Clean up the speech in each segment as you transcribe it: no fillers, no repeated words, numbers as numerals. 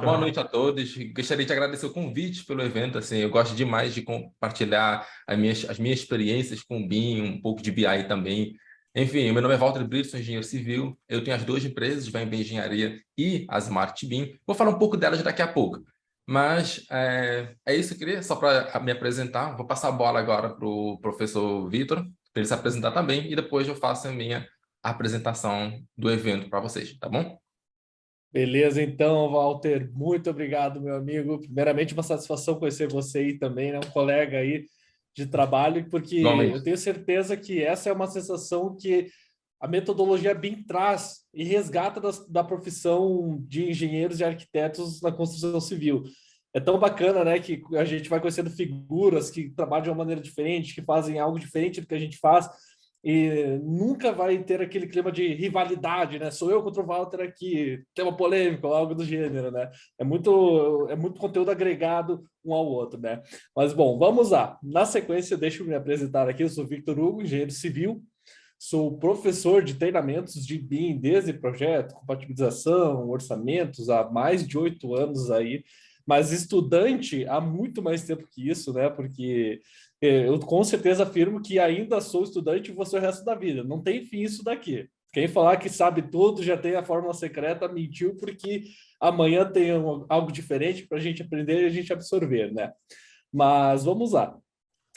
Boa noite a todos. Gostaria de agradecer o convite pelo evento. Assim, eu gosto demais de compartilhar as minhas experiências com o BIM, um pouco de BI também. Enfim, meu nome é Walter Brito, sou engenheiro civil. Eu tenho as duas empresas, VMB Engenharia e a Smart BIM. Vou falar um pouco delas daqui a pouco. Mas é isso que eu queria, só para me apresentar. Vou passar a bola agora para o professor Vitor, para ele se apresentar também, e depois eu faço a minha apresentação do evento para vocês, tá bom? Beleza, então, Walter, muito obrigado, meu amigo. Primeiramente, uma satisfação conhecer você aí também, né? Um colega aí de trabalho, porque eu Igualmente. tenho certeza que essa é uma sensação que a metodologia BIM traz e resgata da profissão de engenheiros e arquitetos na construção civil. É tão bacana, né, que a gente vai conhecendo figuras que trabalham de uma maneira diferente, que fazem algo diferente do que a gente faz, e nunca vai ter aquele clima de rivalidade, né? Sou eu contra o Walter aqui, tema polêmico, algo do gênero, né? É muito conteúdo agregado um ao outro, né? Mas bom, vamos lá. Na sequência, deixa eu me apresentar aqui. Eu sou Victor Hugo, engenheiro civil, sou professor de treinamentos de BIM desde projeto, compatibilização, orçamentos há mais de 8 anos aí, mas estudante há muito mais tempo que isso, né? Porque eu com certeza afirmo que ainda sou estudante e vou ser o resto da vida. Não tem fim isso daqui. Quem falar que sabe tudo, já tem a fórmula secreta, mentiu, porque amanhã tem algo diferente para a gente aprender e a gente absorver, né? Mas vamos lá.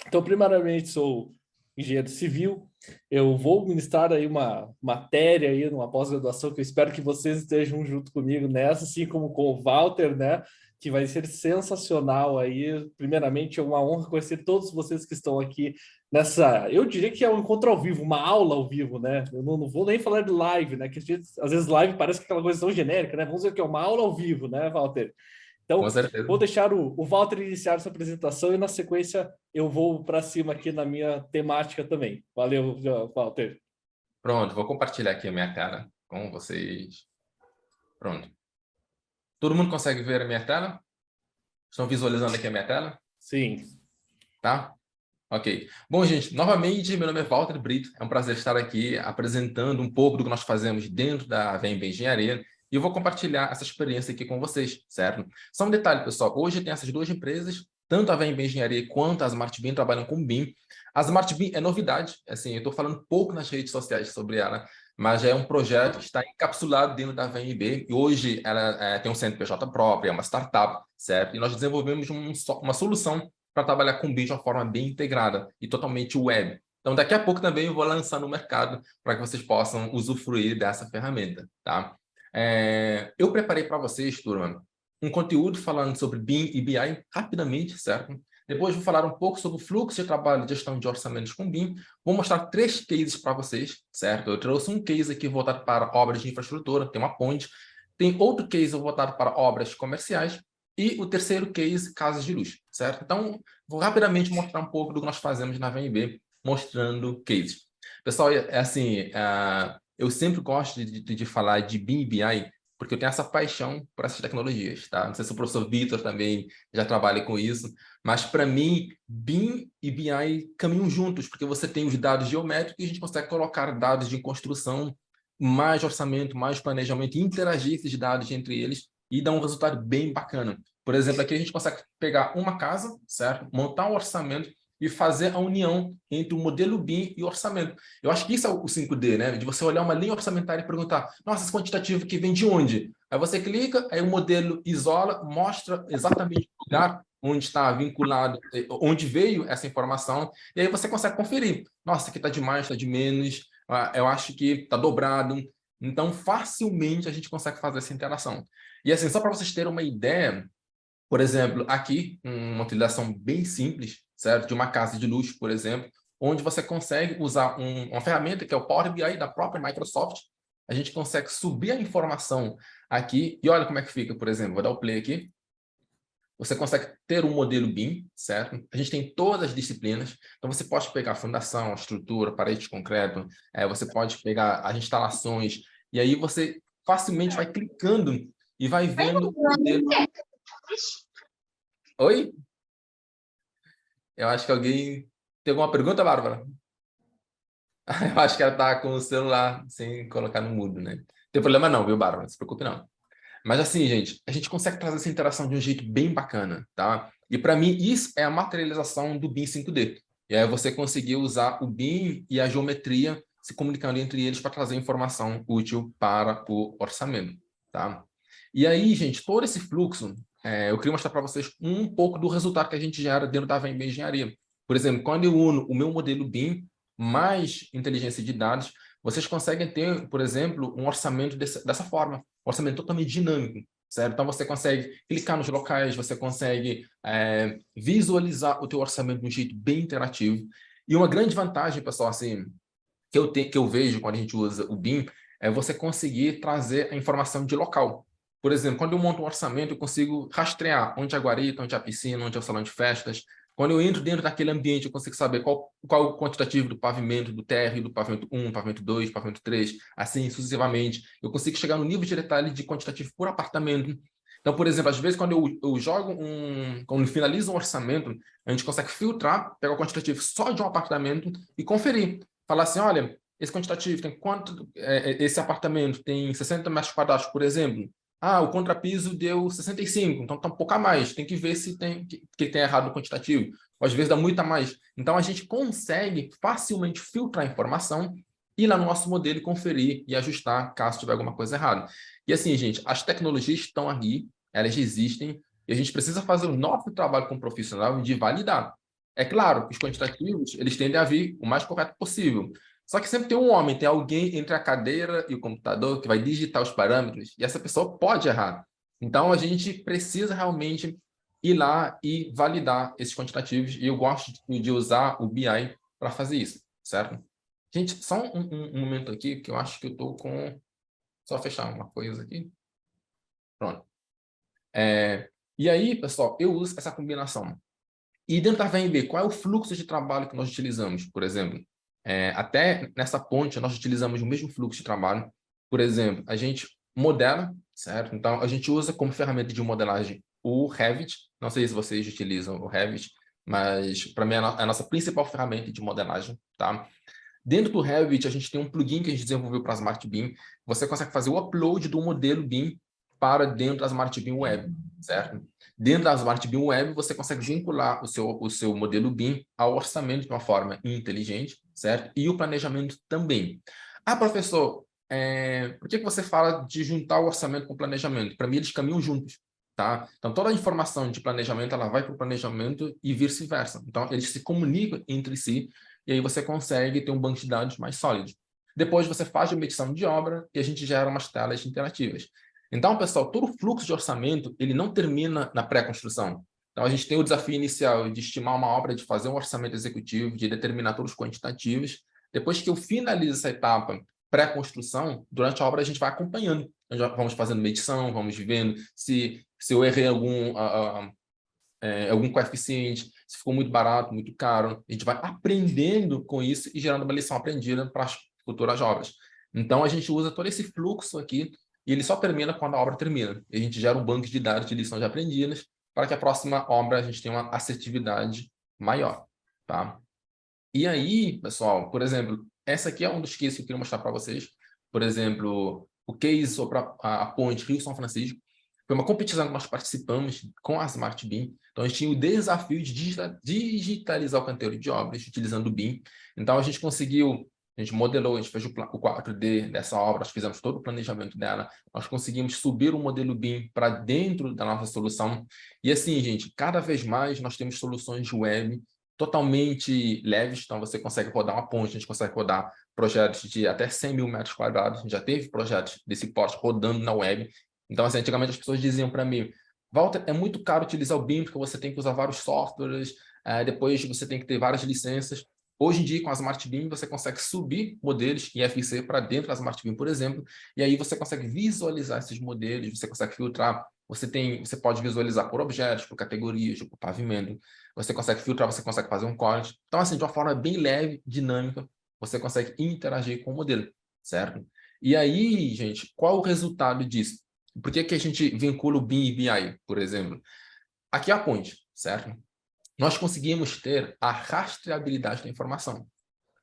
Então, primeiramente, sou engenheiro civil. Eu vou ministrar aí uma matéria aí numa pós-graduação que eu espero que vocês estejam junto comigo nessa, assim como com o Walter, né? Que vai ser sensacional aí. Primeiramente, é uma honra conhecer todos vocês que estão aqui nessa. Eu diria que é um encontro ao vivo, uma aula ao vivo, né? Eu não vou nem falar de live, né? Que às vezes live parece aquela coisa tão genérica, né? Vamos dizer que é uma aula ao vivo, né, Walter? Com Então, certeza. vou deixar o Walter iniciar essa apresentação e, na sequência, eu vou para cima aqui na minha temática também. Valeu, Walter. Pronto, vou compartilhar aqui a minha cara com vocês. Pronto. Todo mundo consegue ver a minha tela? Estão visualizando aqui a minha tela? Sim. Tá? Ok. Bom, gente, novamente, meu nome é Walter Brito. É um prazer estar aqui apresentando um pouco do que nós fazemos dentro da VMB Engenharia. E eu vou compartilhar essa experiência aqui com vocês, certo? Só um detalhe, pessoal. Hoje tem essas duas empresas, tanto a VMB Engenharia quanto a Smart BIM, trabalham com BIM. A Smart BIM é novidade. Assim, eu estou falando pouco nas redes sociais sobre ela, mas já é um projeto que está encapsulado dentro da VMB. E hoje ela tem um CNPJ próprio, é uma startup, certo? E nós desenvolvemos uma solução para trabalhar com BIM de uma forma bem integrada e totalmente web. Então, daqui a pouco também eu vou lançar no mercado para que vocês possam usufruir dessa ferramenta, tá? Eu preparei para vocês, turma, um conteúdo falando sobre BIM e BI rapidamente, certo? Depois vou falar um pouco sobre o fluxo de trabalho e gestão de orçamentos com BIM. Vou mostrar 3 cases para vocês, certo? Eu trouxe um case aqui voltado para obras de infraestrutura, tem uma ponte. Tem outro case voltado para obras comerciais e o terceiro case, casas de luxo, certo? Então, vou rapidamente mostrar um pouco do que nós fazemos na VMB, mostrando cases. Pessoal, é assim, eu sempre gosto de falar de BIM e BI, porque eu tenho essa paixão por essas tecnologias, tá? Não sei se o professor Vitor também já trabalha com isso, mas para mim, BIM e BI caminham juntos, porque você tem os dados geométricos e a gente consegue colocar dados de construção, mais orçamento, mais planejamento, e interagir esses dados entre eles e dar um resultado bem bacana. Por exemplo, aqui a gente consegue pegar uma casa, certo? Montar um orçamento e fazer a união entre o modelo BIM e o orçamento. Eu acho que isso é o 5D, né? De você olhar uma linha orçamentária e perguntar, nossa, esse quantitativo aqui vem de onde? Aí você clica, aí o modelo isola, mostra exatamente o lugar onde está vinculado, onde veio essa informação, e aí você consegue conferir. Nossa, aqui está de mais, está de menos, eu acho que está dobrado. Então, facilmente a gente consegue fazer essa interação. E assim, só para vocês terem uma ideia, por exemplo, aqui, uma utilização bem simples, certo? De uma casa de luxo, por exemplo, onde você consegue usar uma ferramenta que é o Power BI da própria Microsoft. A gente consegue subir a informação aqui e olha como é que fica, por exemplo. Vou dar o play aqui. Você consegue ter um modelo BIM, certo? A gente tem todas as disciplinas. Então, você pode pegar a fundação, a estrutura, parede de concreto, você pode pegar as instalações, e aí você facilmente vai clicando e vai vendo o modelo. Oi? Eu acho que alguém... Tem alguma pergunta, Bárbara? Eu acho que ela está com o celular sem colocar no mudo, né? Não tem problema não, viu, Bárbara? Não se preocupe, não. Mas assim, gente, a gente consegue trazer essa interação de um jeito bem bacana, tá? E para mim, isso é a materialização do BIM 5D. E aí você conseguir usar o BIM e a geometria se comunicando entre eles para trazer informação útil para o orçamento, tá? E aí, gente, todo esse fluxo, eu queria mostrar para vocês um pouco do resultado que a gente gera dentro da VMB Engenharia. Por exemplo, quando eu uno o meu modelo BIM mais inteligência de dados, vocês conseguem ter, por exemplo, um orçamento dessa forma, um orçamento totalmente dinâmico, certo? Então, você consegue clicar nos locais, você consegue visualizar o teu orçamento de um jeito bem interativo. E uma grande vantagem, pessoal, assim, que eu vejo quando a gente usa o BIM, é você conseguir trazer a informação de local. Por exemplo, quando eu monto um orçamento, eu consigo rastrear onde é a guarita, onde é a piscina, onde é o salão de festas. Quando eu entro dentro daquele ambiente, eu consigo saber qual o quantitativo do pavimento, do térreo, do pavimento 1, pavimento 2, pavimento 3, assim sucessivamente. Eu consigo chegar no nível de detalhe de quantitativo por apartamento. Então, por exemplo, às vezes, quando eu jogo quando finalizo um orçamento, a gente consegue filtrar, pegar o quantitativo só de um apartamento e conferir. Falar assim, olha, esse quantitativo tem quanto, esse apartamento tem 60 metros quadrados, por exemplo. Ah, o contrapiso deu 65, então está um pouco a mais. Tem que ver se tem errado no quantitativo. Ou às vezes dá muito a mais. Então, a gente consegue facilmente filtrar a informação, ir lá no nosso modelo e conferir e ajustar caso tiver alguma coisa errada. E assim, gente, as tecnologias estão aí, elas existem, e a gente precisa fazer o nosso trabalho como profissional de validar. É claro que os quantitativos, eles tendem a vir o mais correto possível. Só que sempre tem um homem, tem alguém entre a cadeira e o computador que vai digitar os parâmetros, e essa pessoa pode errar. Então, a gente precisa realmente ir lá e validar esses quantitativos, e eu gosto de usar o BI para fazer isso, certo? Gente, só um momento aqui, que eu acho que eu estou com... Só fechar uma coisa aqui. Pronto. E aí, pessoal, eu uso essa combinação. E dentro da VMB, qual é o fluxo de trabalho que nós utilizamos? Por exemplo, até nessa ponte, nós utilizamos o mesmo fluxo de trabalho. Por exemplo, a gente modela, certo? Então, a gente usa como ferramenta de modelagem o Revit. Não sei se vocês utilizam o Revit, mas para mim é a nossa principal ferramenta de modelagem, tá? Dentro do Revit, a gente tem um plugin que a gente desenvolveu para a Smart BIM. Você consegue fazer o upload do modelo BIM para dentro da Smart BIM Web, certo? Dentro da Smart BIM Web, você consegue vincular o seu modelo BIM ao orçamento de uma forma inteligente, certo? E o planejamento também. Ah, professor, por que você fala de juntar o orçamento com o planejamento? Para mim, eles caminham juntos, tá? Então, toda a informação de planejamento, ela vai para o planejamento e vice-versa. Então, eles se comunicam entre si e aí você consegue ter um banco de dados mais sólido. Depois você faz a medição de obra e a gente gera umas telas interativas. Então, pessoal, todo o fluxo de orçamento, ele não termina na pré-construção. Então, a gente tem o desafio inicial de estimar uma obra, de fazer um orçamento executivo, de determinar todos os quantitativos. Depois que eu finalizo essa etapa pré-construção, durante a obra a gente vai acompanhando. Vamos fazendo medição, vamos vendo se eu errei algum coeficiente, se ficou muito barato, muito caro. A gente vai aprendendo com isso e gerando uma lição aprendida para as futuras obras. Então, a gente usa todo esse fluxo aqui e ele só termina quando a obra termina. E a gente gera um banco de dados de lições aprendidas para que a próxima obra a gente tenha uma assertividade maior, tá? E aí, pessoal, por exemplo, essa aqui é um dos cases que eu queria mostrar para vocês. Por exemplo, o case sobre a ponte Rio-São Francisco. Foi uma competição que nós participamos com a Smart BIM. Então, a gente tinha o desafio de digitalizar o canteiro de obras utilizando o BIM. Então, a gente conseguiu, a gente modelou, a gente fez o 4D dessa obra, nós fizemos todo o planejamento dela, nós conseguimos subir o modelo BIM para dentro da nossa solução. E assim, gente, cada vez mais nós temos soluções web totalmente leves, então você consegue rodar uma ponte, a gente consegue rodar projetos de até 100 mil metros quadrados, a gente já teve projetos desse porte rodando na web. Então, assim, antigamente as pessoas diziam para mim, Walter, é muito caro utilizar o BIM, porque você tem que usar vários softwares, depois você tem que ter várias licenças. Hoje em dia, com a Smart BIM, você consegue subir modelos IFC para dentro da Smart BIM, por exemplo, e aí você consegue visualizar esses modelos, você consegue filtrar, você pode visualizar por objetos, por categorias, por pavimento, você consegue filtrar, você consegue fazer um corte. Então, assim, de uma forma bem leve, dinâmica, você consegue interagir com o modelo, certo? E aí, gente, qual o resultado disso? Por que a gente vincula o BIM e BI, por exemplo? Aqui é a ponte, certo? Nós conseguimos ter a rastreabilidade da informação.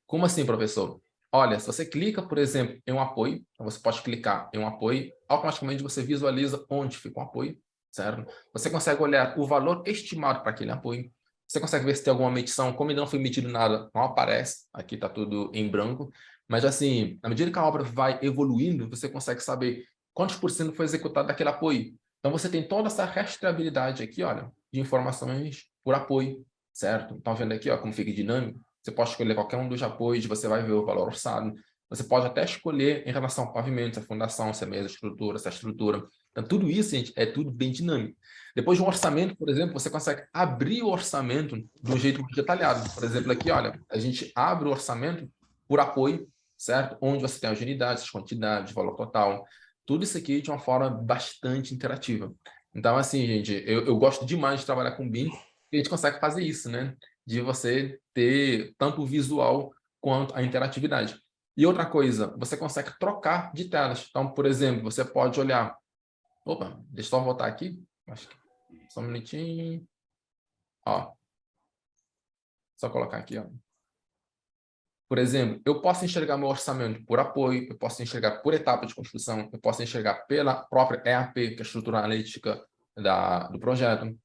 Como assim, professor? olha, se você clica, por exemplo, em um apoio, então você pode clicar em um apoio, automaticamente você visualiza onde fica o apoio, certo? Você consegue olhar o valor estimado para aquele apoio, você consegue ver se tem alguma medição, como ainda não foi medido nada, não aparece, aqui está tudo em branco, mas assim, à medida que a obra vai evoluindo, você consegue saber quantos por cento foi executado daquele apoio. Então você tem toda essa rastreabilidade aqui, olha, de informações por apoio, certo? Estão vendo aqui, ó, como fica dinâmico? Você pode escolher qualquer um dos apoios, você vai ver o valor orçado. Você pode até escolher em relação ao pavimento, se é fundação, se é mesa estrutura, se é estrutura. Então, tudo isso, gente, é tudo bem dinâmico. Depois de um orçamento, por exemplo, você consegue abrir o orçamento de um jeito mais detalhado. Por exemplo, aqui, olha, a gente abre o orçamento por apoio, certo? Onde você tem as unidades, as quantidades, valor total. Tudo isso aqui de uma forma bastante interativa. Então, assim, gente, eu gosto demais de trabalhar com BIM, e a gente consegue fazer isso, né? De você ter tanto o visual quanto a interatividade. E outra coisa, você consegue trocar de telas. Então, por exemplo, você pode olhar... Opa, deixa eu só voltar aqui. Acho que... Só um minutinho. Ó, só colocar aqui, ó. Por exemplo, eu posso enxergar meu orçamento por apoio, eu posso enxergar por etapa de construção, eu posso enxergar pela própria EAP, que é a estrutura analítica do projeto.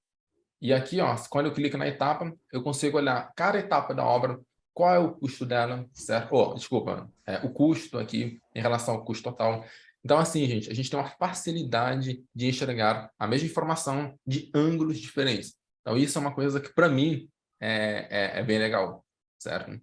E aqui, ó, quando eu clico na etapa, eu consigo olhar cada etapa da obra, qual é o custo dela, certo? Oh, desculpa, o custo aqui em relação ao custo total. Então, assim, gente, a gente tem uma facilidade de enxergar a mesma informação de ângulos diferentes. Então, isso é uma coisa que, para mim, é bem legal, certo?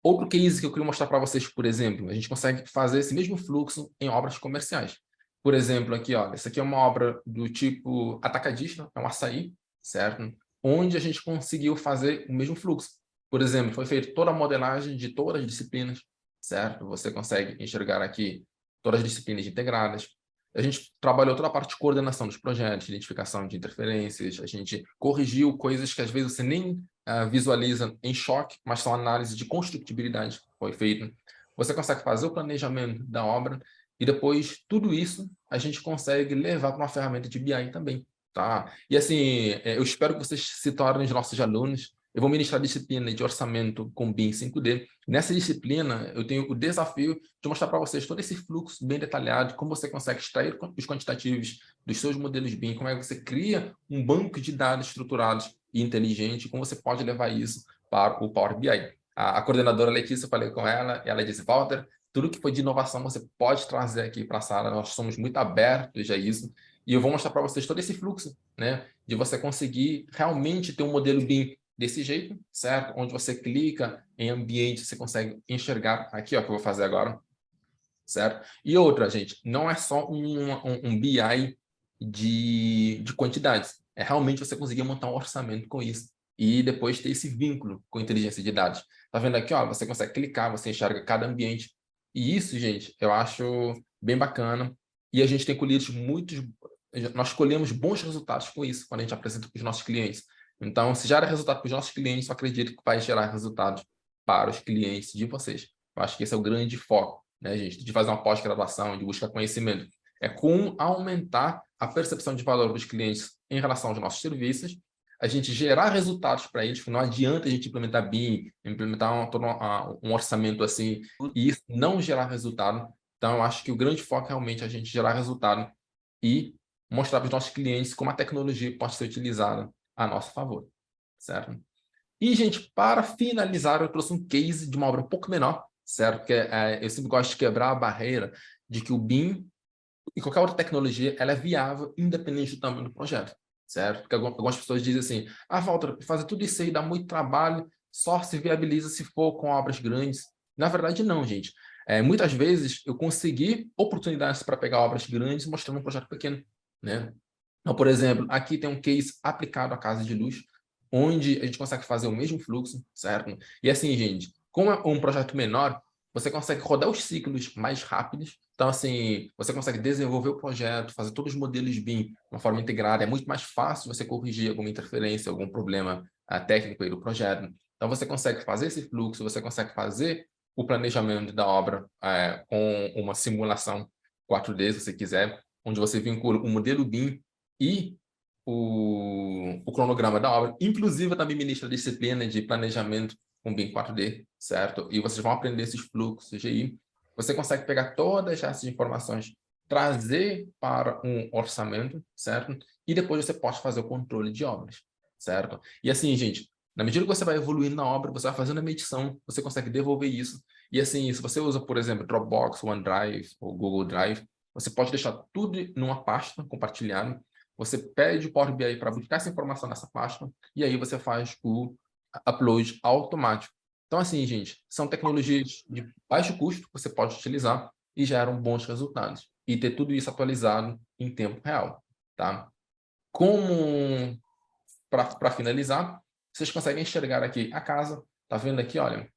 Outro case que eu queria mostrar para vocês, por exemplo, a gente consegue fazer esse mesmo fluxo em obras comerciais. Por exemplo, aqui, ó, essa aqui é uma obra do tipo atacadista, é um açaí, certo? Onde a gente conseguiu fazer o mesmo fluxo. Por exemplo, foi feita toda a modelagem de todas as disciplinas, certo? Você consegue enxergar aqui todas as disciplinas integradas. A gente trabalhou toda a parte de coordenação dos projetos, identificação de interferências, a gente corrigiu coisas que às vezes você nem visualiza em choque, mas são análises de construtibilidade que foi feito. Você consegue fazer o planejamento da obra e depois tudo isso a gente consegue levar para uma ferramenta de BI também, tá? E assim, eu espero que vocês se tornem os nossos alunos. Eu vou ministrar a disciplina de orçamento com BIM 5D. Nessa disciplina, eu tenho o desafio de mostrar para vocês todo esse fluxo bem detalhado, como você consegue extrair os quantitativos dos seus modelos BIM, como é que você cria um banco de dados estruturados e inteligente, como você pode levar isso para o Power BI. A coordenadora Letícia, eu falei com ela, e ela disse, Walter, tudo que foi de inovação você pode trazer aqui para a sala, nós somos muito abertos a isso, e eu vou mostrar para vocês todo esse fluxo, né, de você conseguir realmente ter um modelo BIM desse jeito, certo? Onde você clica em ambiente, você consegue enxergar aqui, ó, que eu vou fazer agora, certo? E outra, gente, não é só um BI de quantidades, é realmente você conseguir montar um orçamento com isso e depois ter esse vínculo com inteligência de dados. Tá vendo aqui, ó, você consegue clicar, você enxerga cada ambiente. E isso, gente, eu acho bem bacana. E a gente tem colhido nós colhemos bons resultados com isso quando a gente apresenta para os nossos clientes. Então, se gera resultado para os nossos clientes, eu acredito que vai gerar resultados para os clientes de vocês. Eu acho que esse é o grande foco, né, gente, de fazer uma pós-graduação, de buscar conhecimento. É como aumentar a percepção de valor dos clientes em relação aos nossos serviços, a gente gerar resultados para eles, porque não adianta a gente implementar BIM, implementar um orçamento assim, e isso não gerar resultado. Então, eu acho que o grande foco é realmente a gente gerar resultado e mostrar para os nossos clientes como a tecnologia pode ser utilizada a nosso favor, certo? E, gente, para finalizar, eu trouxe um case de uma obra um pouco menor, certo? Porque eu sempre gosto de quebrar a barreira de que o BIM e qualquer outra tecnologia ela é viável independente do tamanho do projeto, certo? Porque algumas pessoas dizem assim, Walter, fazer tudo isso aí dá muito trabalho, só se viabiliza se for com obras grandes. Na verdade, não, gente. Muitas vezes eu consegui oportunidades para pegar obras grandes mostrando um projeto pequeno, né? Então, por exemplo, aqui tem um case aplicado à casa de luz, onde a gente consegue fazer o mesmo fluxo, certo? E assim, gente, como é um projeto menor, você consegue rodar os ciclos mais rápidos. Então, assim, você consegue desenvolver o projeto, fazer todos os modelos BIM de uma forma integrada. É muito mais fácil você corrigir alguma interferência, algum problema técnico aí do projeto. Então, você consegue fazer esse fluxo, você consegue fazer o planejamento da obra com uma simulação 4D, se você quiser, onde você vincula o modelo BIM e o cronograma da obra. Inclusive, eu também ministro a disciplina de planejamento com BIM 4D, certo? E vocês vão aprender esses fluxos aí. Você consegue pegar todas essas informações, trazer para um orçamento, certo? E depois você pode fazer o controle de obras, certo? E assim, gente, na medida que você vai evoluindo na obra, você vai fazendo a medição, você consegue devolver isso. E assim, se você usa, por exemplo, Dropbox, OneDrive ou Google Drive, você pode deixar tudo numa pasta compartilhada. Você pede o Power BI para buscar essa informação nessa pasta e aí você faz o upload automático. Então, assim, gente, são tecnologias de baixo custo que você pode utilizar e geram bons resultados. E ter tudo isso atualizado em tempo real, tá? Como, para finalizar, vocês conseguem enxergar aqui a casa. Tá vendo aqui, olha,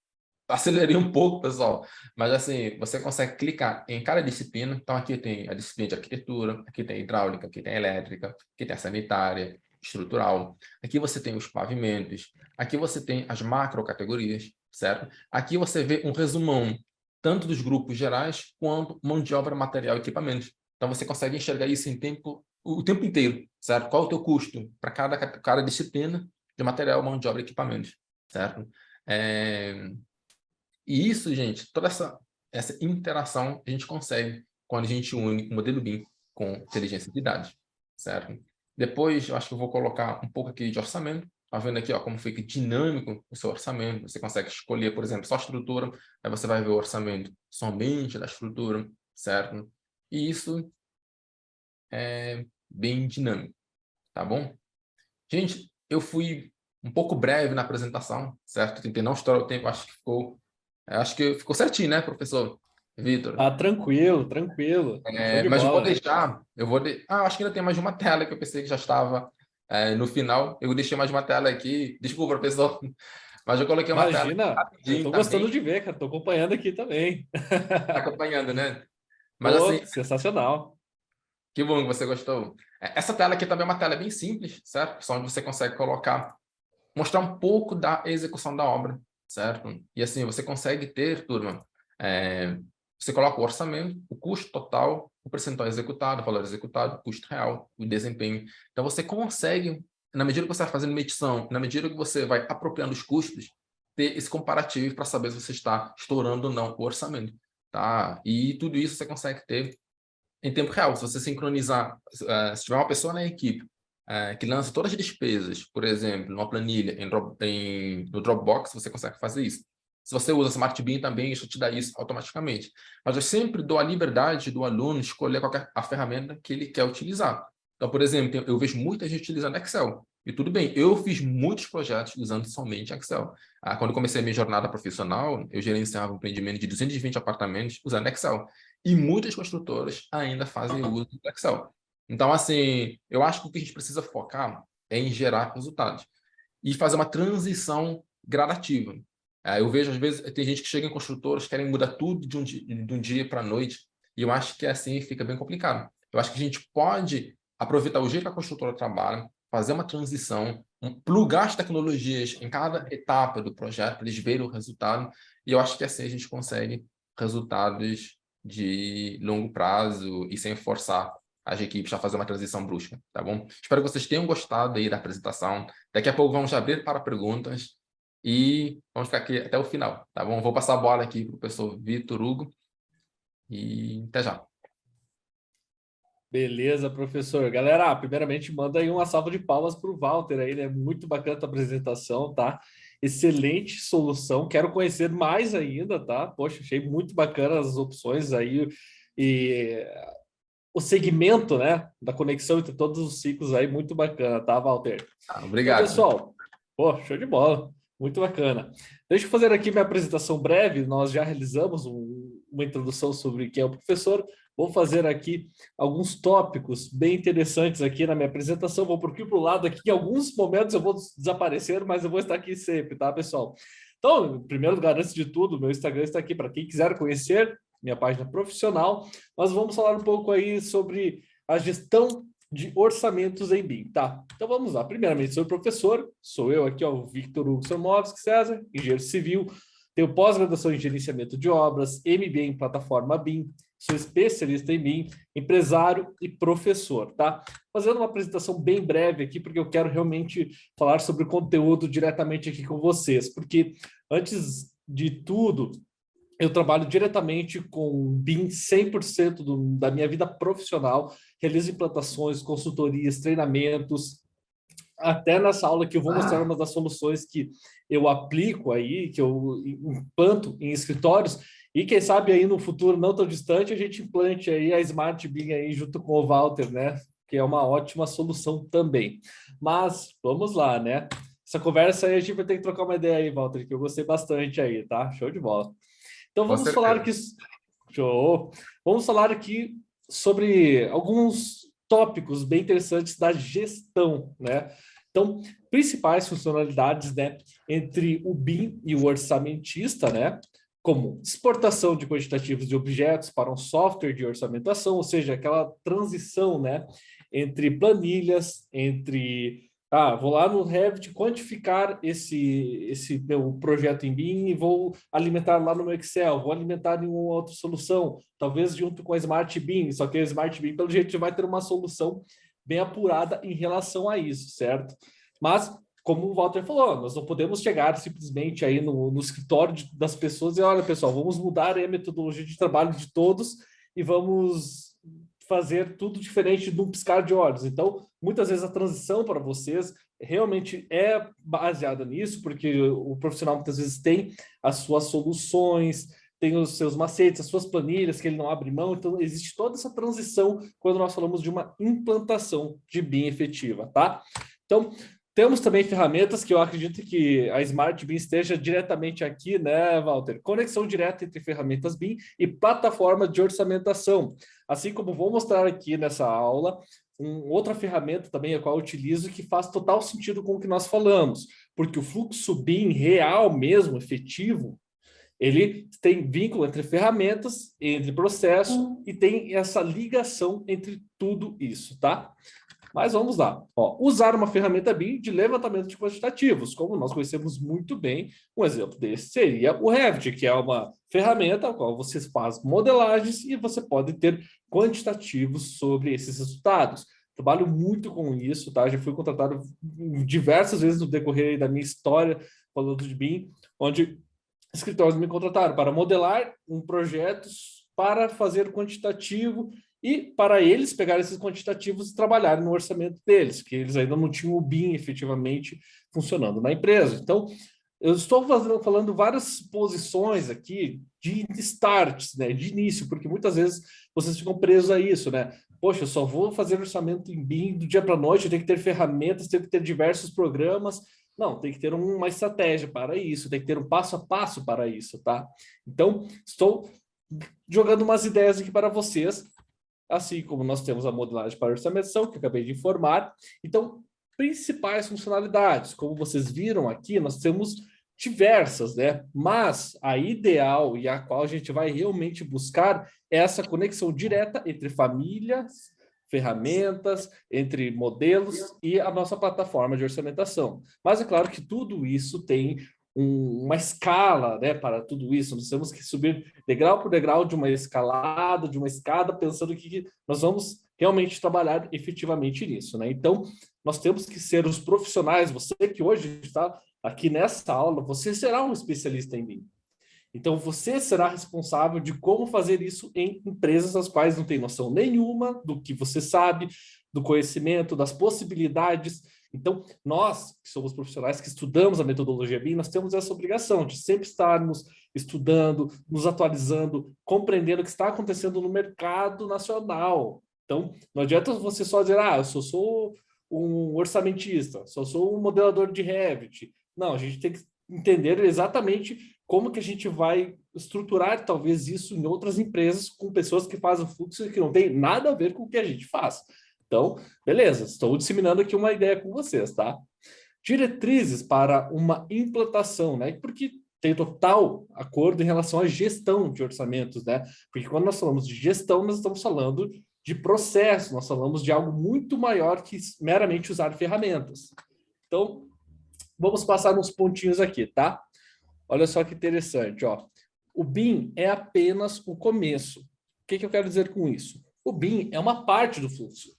acelerei um pouco, pessoal, mas assim, você consegue clicar em cada disciplina. Então, aqui tem a disciplina de arquitetura, aqui tem hidráulica, aqui tem elétrica, aqui tem a sanitária, estrutural. Aqui você tem os pavimentos, aqui você tem as macrocategorias, certo? Aqui você vê um resumão, tanto dos grupos gerais, quanto mão de obra, material e equipamentos. Então, você consegue enxergar isso em tempo, o tempo inteiro, certo? Qual é o teu custo para cada disciplina de material, mão de obra e equipamentos, certo? E isso, gente, toda essa interação a gente consegue quando a gente une o modelo BIM com inteligência de dados, certo? Depois, eu acho que eu vou colocar um pouco aqui de orçamento. Tá vendo aqui, ó, como fica dinâmico o seu orçamento. Você consegue escolher, por exemplo, só a estrutura, aí você vai ver o orçamento somente da estrutura, certo? E isso é bem dinâmico, tá bom? Gente, eu fui um pouco breve na apresentação, certo? Tentei não estourar o tempo, acho que ficou certinho, né, professor Vitor? Ah, tranquilo, tranquilo. Show de Mas eu vou bola. deixar, acho que ainda tem mais de uma tela que eu pensei que já estava no final. Eu deixei mais uma tela aqui, desculpa, professor, mas eu coloquei uma tela aqui Imagina, eu rapidinho tô gostando também, de ver, cara. Tô acompanhando aqui também. tá acompanhando, né? Mas Pô, assim, sensacional. que bom que você gostou. Essa tela aqui também é uma tela bem simples, certo? Só onde você consegue mostrar um pouco da execução da obra, certo? E assim, você consegue ter, turma, você coloca o orçamento, o custo total, o percentual executado, o valor executado, o custo real, o desempenho. Então, você consegue, na medida que você vai fazendo medição, na medida que você vai apropriando os custos, ter esse comparativo para saber se você está estourando ou não o orçamento, tá? E tudo isso você consegue ter em tempo real. Se você sincronizar, se tiver uma pessoa na equipe que lança todas as despesas, por exemplo, numa planilha no Dropbox, você consegue fazer isso. Se você usa Smart BIM também, isso te dá isso automaticamente. Mas eu sempre dou a liberdade do aluno escolher a ferramenta que ele quer utilizar. Então, por exemplo, eu vejo muita gente utilizando Excel. E tudo bem, eu fiz muitos projetos usando somente Excel. Quando eu comecei a minha jornada profissional, eu gerenciava um empreendimento de 220 apartamentos usando Excel. E muitas construtoras ainda fazem uso do Excel. Então, assim, eu acho que o que a gente precisa focar é em gerar resultados e fazer uma transição gradativa. Eu vejo, às vezes, tem gente que chega em construtoras, querem mudar tudo de um dia para a noite, e eu acho que assim fica bem complicado. Eu acho que a gente pode aproveitar o jeito que a construtora trabalha, fazer uma transição, plugar as tecnologias em cada etapa do projeto, para eles verem o resultado, e eu acho que assim a gente consegue resultados de longo prazo e sem forçar as equipes a fazer uma transição brusca, tá bom? Espero que vocês tenham gostado aí da apresentação. Daqui a pouco vamos abrir para perguntas e vamos ficar aqui até o final, tá bom? Vou passar a bola aqui para o professor Vitor Hugo e até já. Beleza, professor. Galera, primeiramente manda aí uma salva de palmas para o Walter aí, né? Muito bacana a tua apresentação, tá? Excelente solução. Quero conhecer mais ainda, tá? Poxa, achei muito bacana as opções aí e o segmento, né, da conexão entre todos os ciclos aí, muito bacana, tá, Walter? Então, Obrigado. pessoal, pô, show de bola, muito bacana. Deixa eu fazer aqui minha apresentação breve, nós já realizamos uma introdução sobre quem é o professor, vou fazer aqui alguns tópicos bem interessantes aqui na minha apresentação, vou por aqui para o lado aqui, em alguns momentos eu vou desaparecer, mas eu vou estar aqui sempre, tá, pessoal? Então, em primeiro lugar, antes de tudo, meu Instagram está aqui para quem quiser conhecer, minha página profissional. Nós vamos falar um pouco aí sobre a gestão de orçamentos em BIM, tá? Então vamos lá. Primeiramente, sou o professor, sou eu aqui, ó, o Victor Hugo Somovski César, engenheiro civil, tenho pós-graduação em gerenciamento de obras, MBA em plataforma BIM, sou especialista em BIM, empresário e professor, tá? Fazendo uma apresentação bem breve aqui, porque eu quero realmente falar sobre o conteúdo diretamente aqui com vocês, porque Antes de tudo, eu trabalho diretamente com BIM 100% da minha vida profissional, realizo implantações, consultorias, treinamentos, até nessa aula que eu vou mostrar uma das soluções que eu aplico aí, que eu implanto em escritórios, e quem sabe aí no futuro não tão distante a gente implante aí a Smart BIM aí junto com o Walter, né? Que é uma ótima solução também. Mas vamos lá, né? Essa conversa aí a gente vai ter que trocar uma ideia aí, Walter, que eu gostei bastante aí, tá? Show de bola. Então Com vamos falar certeza. aqui. Show! Vamos falar aqui sobre alguns tópicos bem interessantes da gestão, né? Então, principais funcionalidades, né, entre o BIM e o orçamentista, né, como exportação de quantitativos de objetos para um software de orçamentação, ou seja, aquela transição, né, entre planilhas, entre vou lá no Revit quantificar esse meu projeto em BIM e vou alimentar lá no meu Excel, vou alimentar em uma outra solução, talvez junto com a Smart BIM, só que a Smart BIM, pelo jeito, vai ter uma solução bem apurada em relação a isso, certo? Mas, como o Walter falou, nós não podemos chegar simplesmente aí no escritório das pessoas e olha, pessoal, vamos mudar aí a metodologia de trabalho de todos e vamos fazer tudo diferente de um piscar de olhos. Então, muitas vezes a transição para vocês realmente é baseada nisso, porque o profissional muitas vezes tem as suas soluções, tem os seus macetes, as suas planilhas que ele não abre mão. Então, existe toda essa transição quando nós falamos de uma implantação de BIM efetiva, tá? Então, temos também ferramentas que eu acredito que a Smart BIM esteja diretamente aqui, né, Walter? Conexão direta entre ferramentas BIM e plataforma de orçamentação. Assim como vou mostrar aqui nessa aula, outra ferramenta também a qual eu utilizo que faz total sentido com o que nós falamos, porque o fluxo BIM real mesmo, efetivo, ele tem vínculo entre ferramentas, entre processo e tem essa ligação entre tudo isso, tá? Mas vamos lá. Ó, usar uma ferramenta BIM de levantamento de quantitativos, como nós conhecemos muito bem, um exemplo desse seria o Revit, que é uma ferramenta a qual você faz modelagens e você pode ter quantitativos sobre esses resultados. Trabalho muito com isso, tá? Já fui contratado diversas vezes no decorrer da minha história falando de BIM, onde escritórios me contrataram para modelar um projeto para fazer quantitativo e para eles pegarem esses quantitativos e trabalharem no orçamento deles, que eles ainda não tinham o BIM efetivamente funcionando na empresa. Então, eu estou falando várias posições aqui de starts, né, de início, porque muitas vezes vocês ficam presos a isso, né? Poxa, eu só vou fazer orçamento em BIM do dia para a noite, eu tenho que ter ferramentas, tenho que ter diversos programas. Não, tem que ter uma estratégia para isso, tem que ter um passo a passo para isso, tá? Então, estou jogando umas ideias aqui para vocês, assim como nós temos a modelagem para orçamentação, que eu acabei de informar. Então, principais funcionalidades, como vocês viram aqui, nós temos diversas, né? Mas a ideal e a qual a gente vai realmente buscar é essa conexão direta entre famílias, ferramentas, entre modelos e a nossa plataforma de orçamentação. Mas é claro que tudo isso tem uma escala, né, para tudo isso. Nós temos que subir degrau por degrau de uma escalada, de uma escada, pensando que nós vamos realmente trabalhar efetivamente nisso, né? Então, nós temos que ser os profissionais. Você que hoje está aqui nessa aula, você será um especialista em BIM. Então, você será responsável de como fazer isso em empresas as quais não tem noção nenhuma do que você sabe, do conhecimento, das possibilidades. Então, nós, que somos profissionais que estudamos a metodologia BIM, nós temos essa obrigação de sempre estarmos estudando, nos atualizando, compreendendo o que está acontecendo no mercado nacional. Então, não adianta você só dizer, eu sou um orçamentista, só sou um modelador de Revit. Não, a gente tem que entender exatamente como que a gente vai estruturar talvez isso em outras empresas com pessoas que fazem fluxo que não tem nada a ver com o que a gente faz. Então, beleza, estou disseminando aqui uma ideia com vocês, tá? Diretrizes para uma implantação, né? Porque tem total acordo em relação à gestão de orçamentos, né? Porque quando nós falamos de gestão, nós estamos falando de processo, nós falamos de algo muito maior que meramente usar ferramentas. Então, vamos passar uns pontinhos aqui, tá? Olha só que interessante, ó. O BIM é apenas o começo. O que eu quero dizer com isso? O BIM é uma parte do fluxo.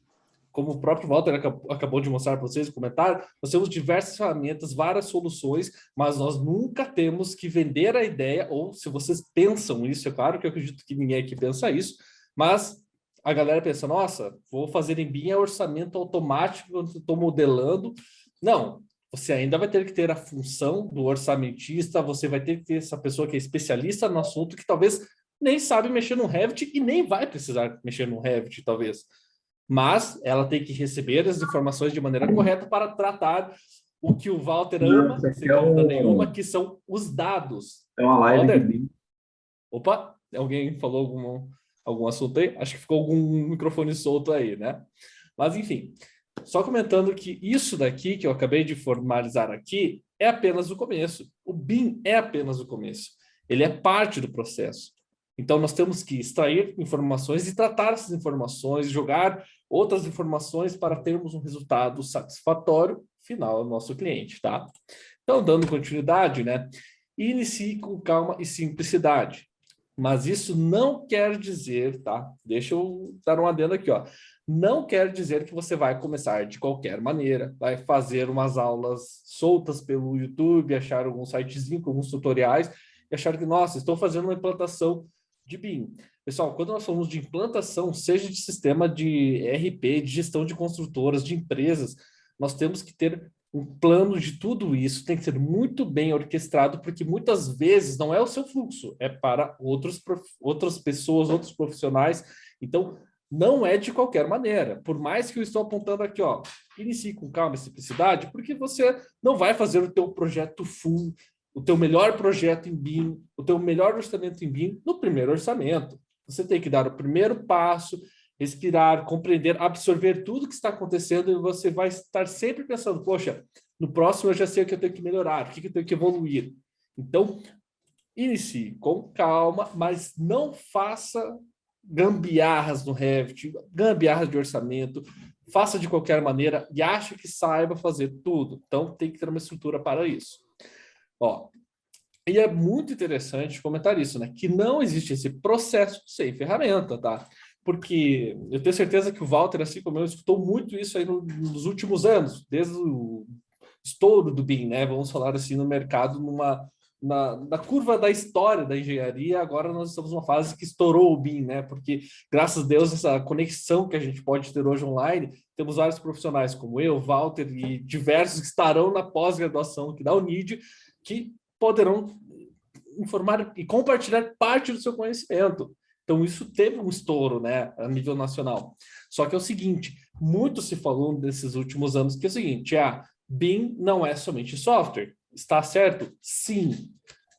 como o próprio Walter acabou de mostrar para vocês no comentário, nós temos diversas ferramentas, várias soluções, mas nós nunca temos que vender a ideia, ou se vocês pensam isso, é claro que eu acredito que ninguém aqui pensa isso, mas a galera pensa, nossa, vou fazer em BIM orçamento automático quando estou modelando. Não, você ainda vai ter que ter a função do orçamentista, você vai ter que ter essa pessoa que é especialista no assunto, que talvez nem sabe mexer no Revit e nem vai precisar mexer no Revit, talvez. Mas ela tem que receber as informações de maneira correta para tratar o que o Walter ama, sem dúvida nenhuma, que são os dados. É uma live Walter? de BIM. Opa, alguém falou algum assunto aí? Acho que ficou algum microfone solto aí, né? Mas, enfim, só comentando que isso daqui, que eu acabei de formalizar aqui, é apenas o começo. O BIM é apenas o começo. Ele é parte do processo. Então, nós temos que extrair informações e tratar essas informações, jogar outras informações para termos um resultado satisfatório final ao nosso cliente, tá? Então, dando continuidade, né? Inicie com calma e simplicidade. Mas isso não quer dizer, tá? Deixa eu dar um adendo aqui, ó. Não quer dizer que você vai começar de qualquer maneira, vai fazer umas aulas soltas pelo YouTube, achar algum sitezinho com alguns tutoriais e achar que, nossa, estou fazendo uma implantação de BIM. Pessoal, quando nós falamos de implantação, seja de sistema de ERP, de gestão de construtoras, de empresas, nós temos que ter um plano de tudo isso, tem que ser muito bem orquestrado, porque muitas vezes não é o seu fluxo, é para outras pessoas, outros profissionais. Então, não é de qualquer maneira. Por mais que eu estou apontando aqui, ó, inicie com calma e simplicidade, porque você não vai fazer o teu projeto full, o teu melhor projeto em BIM, o teu melhor orçamento em BIM no primeiro orçamento. Você tem que dar o primeiro passo, respirar, compreender, absorver tudo que está acontecendo e você vai estar sempre pensando, poxa, no próximo eu já sei o que eu tenho que melhorar, o que eu tenho que evoluir. Então, inicie com calma, mas não faça gambiarras no Revit, gambiarras de orçamento, faça de qualquer maneira e ache que saiba fazer tudo. Então, tem que ter uma estrutura para isso. Ó, e é muito interessante comentar isso, né? Que não existe esse processo sem ferramenta, tá? Porque eu tenho certeza que o Walter, assim como eu, escutou muito isso aí nos últimos anos, desde o estouro do BIM, né? Vamos falar assim, no mercado, na curva da história da engenharia, agora nós estamos numa fase que estourou o BIM, né? Porque, graças a Deus, essa conexão que a gente pode ter hoje online, temos vários profissionais como eu, Walter e diversos que estarão na pós-graduação aqui da UNID, que poderão informar e compartilhar parte do seu conhecimento. Então, isso teve um estouro, né, a nível nacional. Só que é o seguinte, muito se falou nesses últimos anos que é o seguinte, BIM não é somente software. Está certo? Sim.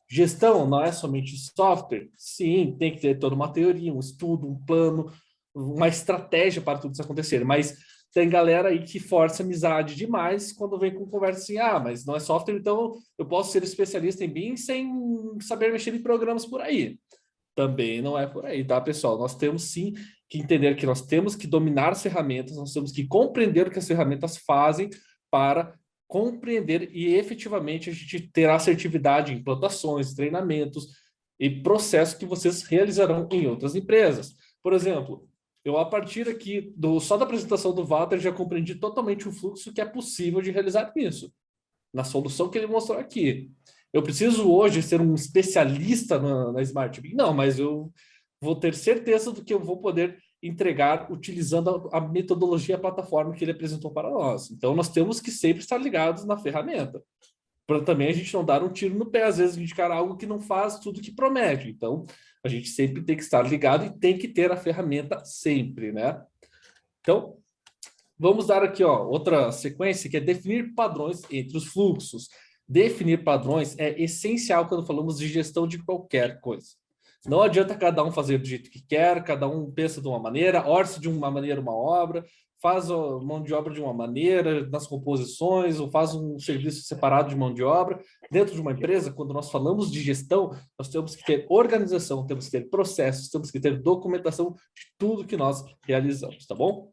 Gestão não é somente software? Sim, tem que ter toda uma teoria, um estudo, um plano, uma estratégia para tudo isso acontecer. Mas tem galera aí que força amizade demais quando vem com conversa assim, mas não é software, então eu posso ser especialista em BIM sem saber mexer em programas por aí. Também não é por aí, tá, pessoal? Nós temos sim que entender que nós temos que dominar as ferramentas, nós temos que compreender o que as ferramentas fazem para compreender e efetivamente a gente ter assertividade em implantações, treinamentos e processos que vocês realizarão em outras empresas. Por exemplo, eu, a partir aqui só da apresentação do Walter, já compreendi totalmente o fluxo que é possível de realizar isso, na solução que ele mostrou aqui. Eu preciso hoje ser um especialista na Smart BIM? Não, mas eu vou ter certeza do que eu vou poder entregar utilizando a metodologia, a plataforma que ele apresentou para nós. Então, nós temos que sempre estar ligados na ferramenta, para também a gente não dar um tiro no pé, às vezes indicar algo que não faz tudo que promete. Então, a gente sempre tem que estar ligado e tem que ter a ferramenta sempre, né? Então, vamos dar aqui, ó, outra sequência, que é definir padrões entre os fluxos. Definir padrões é essencial quando falamos de gestão de qualquer coisa. Não adianta cada um fazer do jeito que quer, cada um pensa de uma maneira, orça de uma maneira uma obra, faz a mão de obra de uma maneira nas composições, ou faz um serviço separado de mão de obra. Dentro de uma empresa, quando nós falamos de gestão, nós temos que ter organização, temos que ter processos, temos que ter documentação de tudo que nós realizamos, tá bom?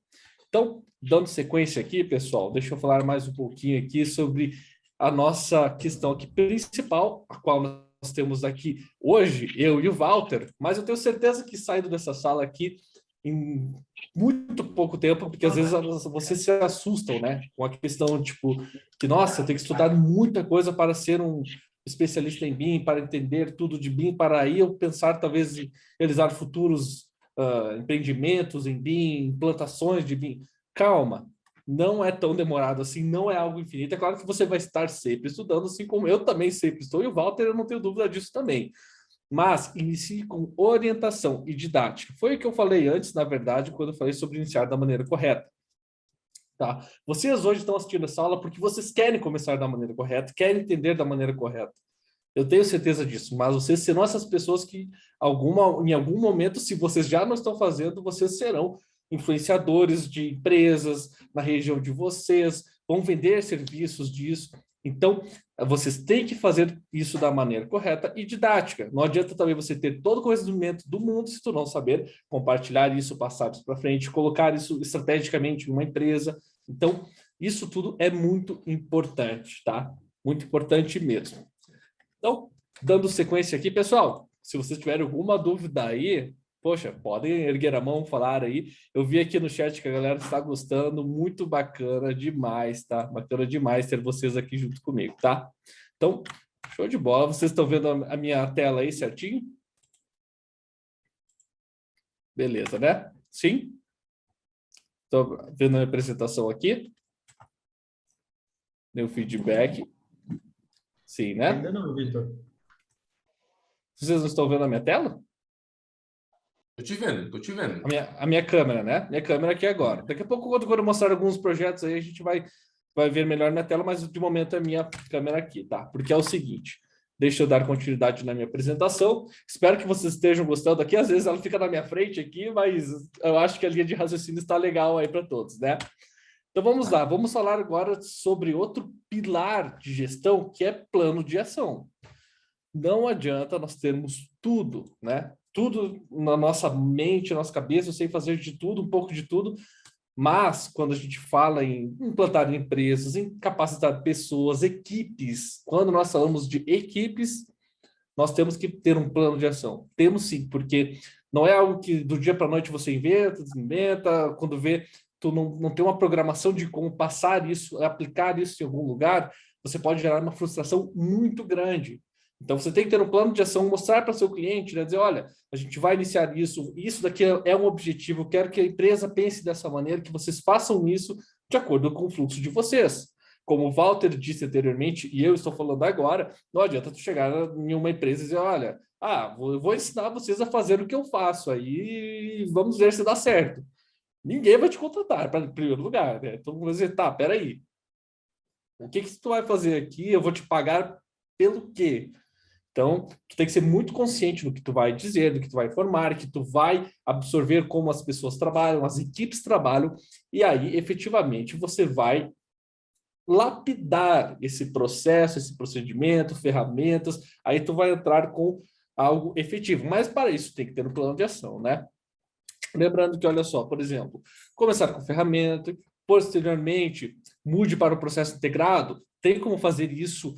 Então, dando sequência aqui, pessoal, deixa eu falar mais um pouquinho aqui sobre a nossa questão aqui principal, a qual nós temos aqui hoje, eu e o Walter, mas eu tenho certeza que saindo dessa sala aqui, em muito pouco tempo, porque às vezes vocês se assustam, né? Com a questão, tipo, que, nossa, eu tenho que estudar muita coisa para ser um especialista em BIM, para entender tudo de BIM, para aí eu pensar, talvez, em realizar futuros empreendimentos em BIM, implantações de BIM. Calma, não é tão demorado assim, não é algo infinito. É claro que você vai estar sempre estudando, assim como eu também sempre estou, e o Walter, eu não tenho dúvida disso também. Mas inicie com orientação e didática. Foi o que eu falei antes, na verdade, quando eu falei sobre iniciar da maneira correta. Tá? Vocês hoje estão assistindo essa aula porque vocês querem começar da maneira correta, querem entender da maneira correta. Eu tenho certeza disso, mas vocês serão essas pessoas que, em algum momento, se vocês já não estão fazendo, vocês serão influenciadores de empresas na região de vocês, vão vender serviços disso. Então, vocês têm que fazer isso da maneira correta e didática. Não adianta também você ter todo o conhecimento do mundo se tu não saber compartilhar isso, passar isso para frente, colocar isso estrategicamente em uma empresa. Então, isso tudo é muito importante, tá? Muito importante mesmo. Então, dando sequência aqui, pessoal, se vocês tiverem alguma dúvida aí, poxa, podem erguer a mão, falar aí. Eu vi aqui no chat que a galera está gostando, muito bacana demais, tá? Bacana demais ter vocês aqui junto comigo, tá? Então, show de bola. Vocês estão vendo a minha tela aí certinho? Beleza, né? Sim? Estou vendo a apresentação aqui. Deu feedback. Sim, né? Ainda não, Vitor. Vocês não estão vendo a minha tela? Tô te vendo, tô te vendo. A minha câmera, né? Minha câmera aqui agora. Daqui a pouco, quando eu mostrar alguns projetos aí, a gente vai ver melhor minha tela, mas de momento é minha câmera aqui, tá? Porque é o seguinte, deixa eu dar continuidade na minha apresentação. Espero que vocês estejam gostando aqui. Às vezes ela fica na minha frente aqui, mas eu acho que a linha de raciocínio está legal aí para todos, né? Então vamos lá, vamos falar agora sobre outro pilar de gestão, que é plano de ação. Não adianta nós termos tudo, né? Tudo na nossa mente, na nossa cabeça, eu sei fazer de tudo, um pouco de tudo, mas quando a gente fala em implantar empresas, em capacitar pessoas, equipes, quando nós falamos de equipes, nós temos que ter um plano de ação. Temos sim, porque não é algo que do dia para a noite você inventa, desinventa, quando vê, tu não tem uma programação de como passar isso, aplicar isso em algum lugar, você pode gerar uma frustração muito grande. Então, você tem que ter um plano de ação, mostrar para seu cliente, né? Dizer, olha, a gente vai iniciar isso daqui é um objetivo, eu quero que a empresa pense dessa maneira, que vocês façam isso de acordo com o fluxo de vocês. Como o Walter disse anteriormente, e eu estou falando agora, não adianta tu chegar em uma empresa e dizer, olha, eu vou ensinar vocês a fazer o que eu faço, aí vamos ver se dá certo. Ninguém vai te contratar, em primeiro lugar, né? Todo mundo vai dizer, tá, peraí, o que tu vai fazer aqui? Eu vou te pagar pelo quê? Então, tu tem que ser muito consciente do que tu vai dizer, do que tu vai informar, que tu vai absorver como as pessoas trabalham, as equipes trabalham, e aí, efetivamente, você vai lapidar esse processo, esse procedimento, ferramentas, aí tu vai entrar com algo efetivo. Mas para isso tem que ter um plano de ação, né? Lembrando que, olha só, por exemplo, começar com ferramenta, posteriormente, mude para o processo integrado, tem como fazer isso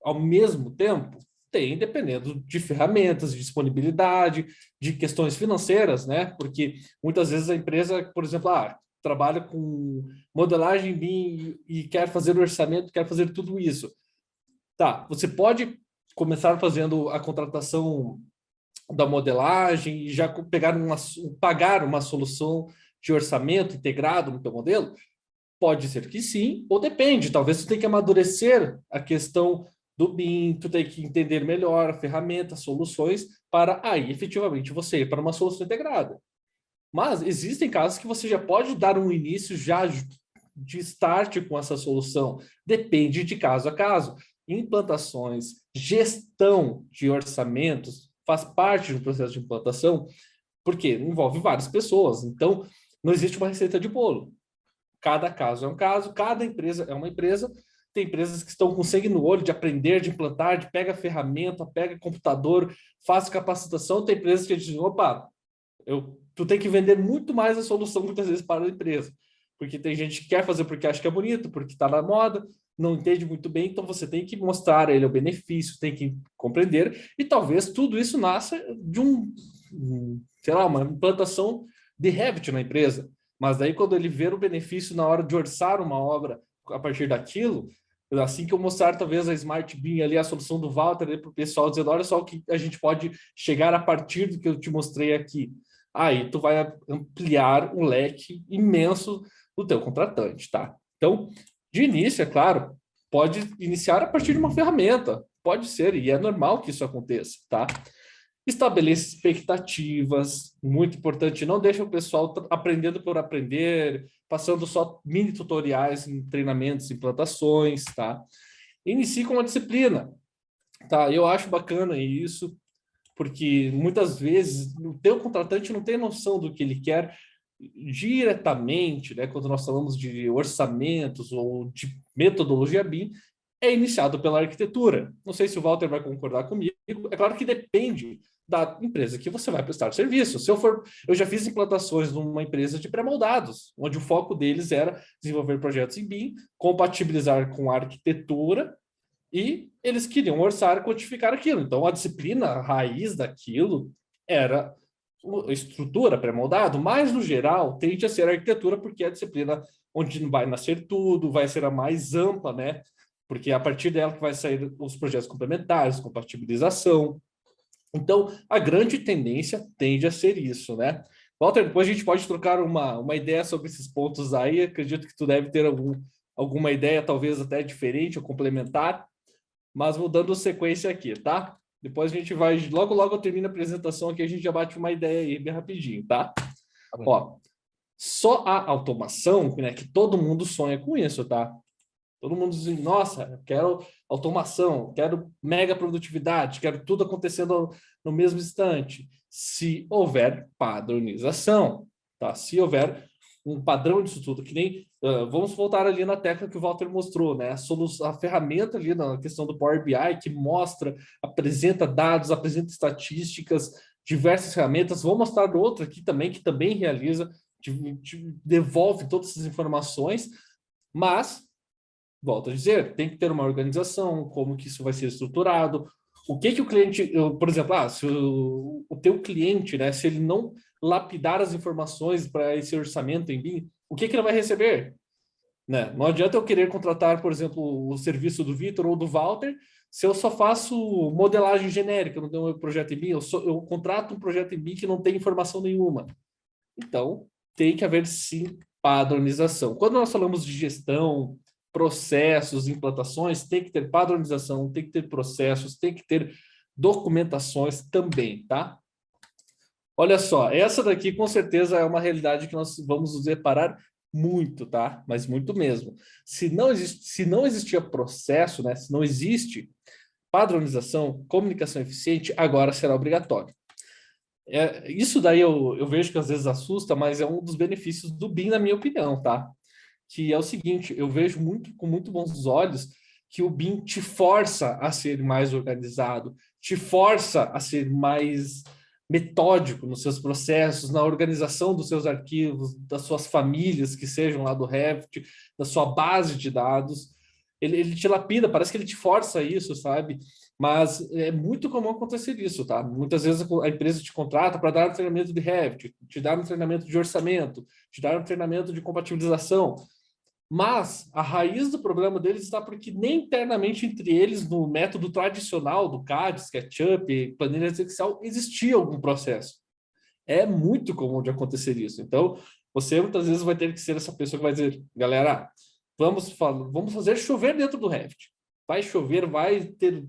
ao mesmo tempo? Tem, dependendo de ferramentas, de disponibilidade, de questões financeiras, né? Porque muitas vezes a empresa, por exemplo, trabalha com modelagem BIM e quer fazer o orçamento, quer fazer tudo isso. Tá, você pode começar fazendo a contratação da modelagem e já pagar uma solução de orçamento integrado no teu modelo? Pode ser que sim, ou depende. Talvez você tenha que amadurecer a questão do BIM, tu tem que entender melhor a ferramenta, soluções, para aí, efetivamente, você ir para uma solução integrada. Mas existem casos que você já pode dar um início já de start com essa solução. Depende de caso a caso. Implantações, gestão de orçamentos, faz parte do processo de implantação, porque envolve várias pessoas. Então, não existe uma receita de bolo. Cada caso é um caso, cada empresa é uma empresa. Tem empresas que estão com sangue no olho de aprender, de implantar, de pega ferramenta, pega computador, faz capacitação. Tem empresas que dizem, opa, tu tem que vender muito mais a solução muitas vezes para a empresa. Porque tem gente que quer fazer porque acha que é bonito, porque está na moda, não entende muito bem, então você tem que mostrar a ele o benefício, tem que compreender, e talvez tudo isso nasça de sei lá, uma implantação de Revit na empresa. Mas daí, quando ele ver o benefício na hora de orçar uma obra a partir daquilo, assim que eu mostrar talvez a Smart BIM ali, a solução do Walter para o pessoal, dizendo, olha só o que a gente pode chegar a partir do que eu te mostrei aqui. Aí tu vai ampliar um leque imenso do teu contratante, tá? Então, de início, é claro, pode iniciar a partir de uma ferramenta, pode ser, e é normal que isso aconteça, tá? Estabeleça expectativas, muito importante, não deixa o pessoal aprendendo por aprender, passando só mini tutoriais em treinamentos, implantações, tá? Inicie com uma disciplina, tá? Eu acho bacana isso, porque muitas vezes o teu contratante não tem noção do que ele quer diretamente, né? Quando nós falamos de orçamentos ou de metodologia BIM, é iniciado pela arquitetura. Não sei se o Walter vai concordar comigo. É claro que depende da empresa que você vai prestar serviço. Eu já fiz implantações numa empresa de pré-moldados, onde o foco deles era desenvolver projetos em BIM, compatibilizar com a arquitetura, e eles queriam orçar e quantificar aquilo. Então, a disciplina a raiz daquilo era a estrutura pré-moldado, mas, no geral, tende a ser a arquitetura, porque é a disciplina onde vai nascer tudo, vai ser a mais ampla, né? Porque é a partir dela que vai sair os projetos complementares, compatibilização. Então, a grande tendência tende a ser isso, né? Walter, depois a gente pode trocar uma ideia sobre esses pontos aí. Acredito que tu deve ter alguma ideia, talvez até diferente ou complementar, mas vou dando sequência aqui, tá? Depois a gente vai, logo eu termino a apresentação aqui, a gente já bate uma ideia aí bem rapidinho, tá? Ó, só a automação, né, que todo mundo sonha com isso, tá? Todo mundo diz, nossa, eu quero automação, quero mega produtividade, quero tudo acontecendo no mesmo instante. Se houver padronização, tá? Se houver um padrão disso tudo, que nem... vamos voltar ali na tecla que o Walter mostrou, né? A ferramenta ali na questão do Power BI que mostra, apresenta dados, apresenta estatísticas, diversas ferramentas. Vou mostrar outra aqui também, que também realiza, devolve todas essas informações, mas... Volto a dizer, tem que ter uma organização, como que isso vai ser estruturado, o que o cliente, por exemplo, se o teu cliente, né, se ele não lapidar as informações para esse orçamento em BIM, o que ele vai receber? Né? Não adianta eu querer contratar, por exemplo, o serviço do Vitor ou do Walter, se eu só faço modelagem genérica, eu não tenho um projeto em BIM, eu contrato um projeto em BIM que não tem informação nenhuma. Então, tem que haver, sim, padronização. Quando nós falamos de gestão, processos, implantações, tem que ter padronização, tem que ter processos, tem que ter documentações também, tá? Olha só, essa daqui com certeza é uma realidade que nós vamos nos deparar muito, tá? Mas muito mesmo. Se não existia processo, né? Se não existe padronização, comunicação eficiente, agora será obrigatório. Isso daí eu vejo que às vezes assusta, mas é um dos benefícios do BIM, na minha opinião, tá? Que é o seguinte, eu vejo com muito bons olhos que o BIM te força a ser mais organizado, te força a ser mais metódico nos seus processos, na organização dos seus arquivos, das suas famílias que sejam lá do Revit, da sua base de dados. Ele te lapida, parece que ele te força isso, sabe? Mas é muito comum acontecer isso, tá? Muitas vezes a empresa te contrata para dar um treinamento de Revit, te dar um treinamento de orçamento, te dar um treinamento de compatibilização. Mas a raiz do problema deles está porque nem internamente entre eles, no método tradicional do CAD, SketchUp, planilha Excel, existia algum processo. É muito comum de acontecer isso. Então, você muitas vezes vai ter que ser essa pessoa que vai dizer, galera, vamos fazer chover dentro do Revit. Vai chover, vai ter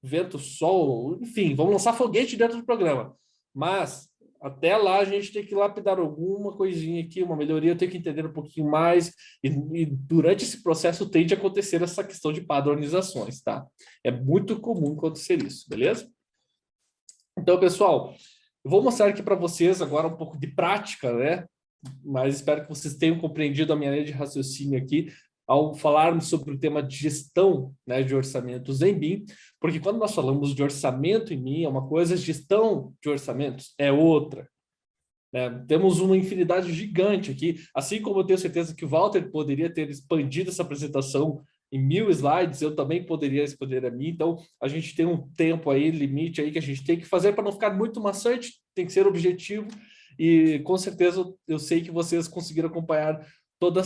vento, sol, enfim, vamos lançar foguete dentro do programa. Mas até lá a gente tem que lapidar alguma coisinha aqui, uma melhoria, eu tenho que entender um pouquinho mais, e durante esse processo tende a acontecer essa questão de padronizações, tá? É muito comum acontecer isso, beleza? Então, pessoal, eu vou mostrar aqui para vocês agora um pouco de prática, né? Mas espero que vocês tenham compreendido a minha linha de raciocínio aqui ao falarmos sobre o tema de gestão, né, de orçamentos em BIM, porque quando nós falamos de orçamento em BIM é uma coisa, gestão de orçamentos é outra. Né? Temos uma infinidade gigante aqui, assim como eu tenho certeza que o Walter poderia ter expandido essa apresentação em 1000 slides, eu também poderia expandir a mim, então a gente tem um tempo aí, limite aí que a gente tem que fazer para não ficar muito maçante, tem que ser objetivo e com certeza eu sei que vocês conseguiram acompanhar todo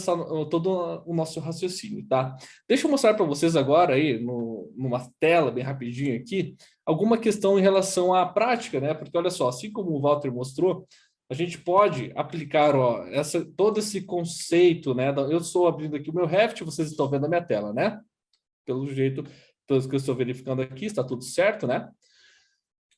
o nosso raciocínio, tá? Deixa eu mostrar para vocês agora aí, numa tela bem rapidinho aqui, alguma questão em relação à prática, né? Porque olha só, assim como o Walter mostrou, a gente pode aplicar, ó, todo esse conceito, né? Eu estou abrindo aqui o meu Revit, vocês estão vendo a minha tela, né? Pelo jeito, pelo que eu estou verificando aqui, está tudo certo, né?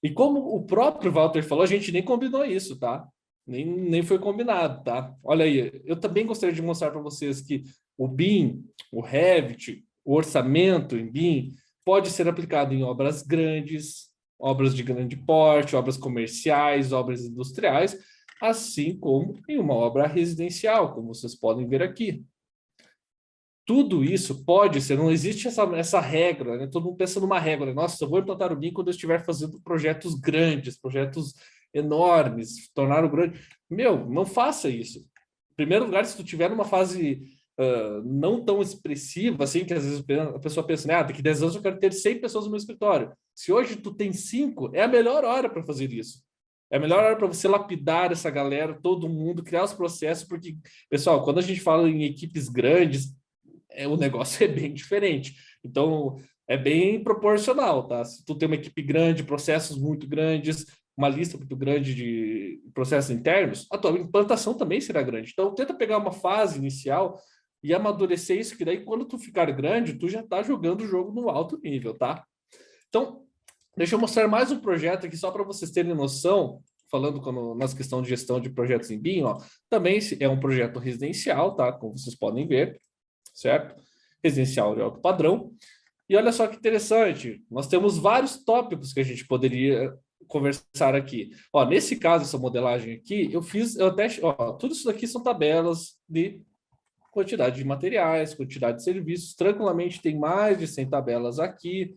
E como o próprio Walter falou, a gente nem combinou isso, tá? Nem foi combinado, tá? Olha aí, eu também gostaria de mostrar para vocês que o BIM, o Revit, o orçamento em BIM pode ser aplicado em obras grandes, obras de grande porte, obras comerciais, obras industriais, assim como em uma obra residencial, como vocês podem ver aqui. Tudo isso pode ser, não existe essa regra, né? Todo mundo pensa numa regra, nossa, eu vou implantar o BIM quando eu estiver fazendo projetos grandes, projetos enormes, tornar o grande. Meu, não faça isso. Em primeiro lugar, se tu tiver numa fase não tão expressiva, assim, que às vezes a pessoa pensa, né, daqui 10 anos eu quero ter 100 pessoas no meu escritório. Se hoje tu tem 5, é a melhor hora para fazer isso. É a melhor hora para você lapidar essa galera, todo mundo, criar os processos, porque, pessoal, quando a gente fala em equipes grandes, o negócio é bem diferente. Então, é bem proporcional, tá? Se tu tem uma equipe grande, processos muito grandes, uma lista muito grande de processos internos, a tua implantação também será grande. Então, tenta pegar uma fase inicial e amadurecer isso, que daí, quando tu ficar grande, tu já tá jogando o jogo no alto nível, tá? Então, deixa eu mostrar mais um projeto aqui, só para vocês terem noção, falando nas questões de gestão de projetos em BIM, ó, também é um projeto residencial, tá? Como vocês podem ver, certo? Residencial de alto padrão. E olha só que interessante, nós temos vários tópicos que a gente poderia conversar aqui. Ó, nesse caso, essa modelagem aqui, eu até, ó, tudo isso daqui são tabelas de quantidade de materiais, quantidade de serviços, tranquilamente tem mais de 100 tabelas aqui,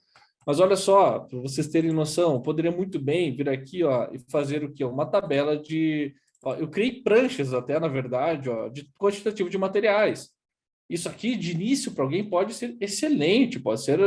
mas olha só, para vocês terem noção, eu poderia muito bem vir aqui, ó, e fazer o quê? Uma tabela de... Ó, eu criei pranchas até, na verdade, ó, de quantitativo de materiais. Isso aqui, de início, para alguém pode ser excelente, pode ser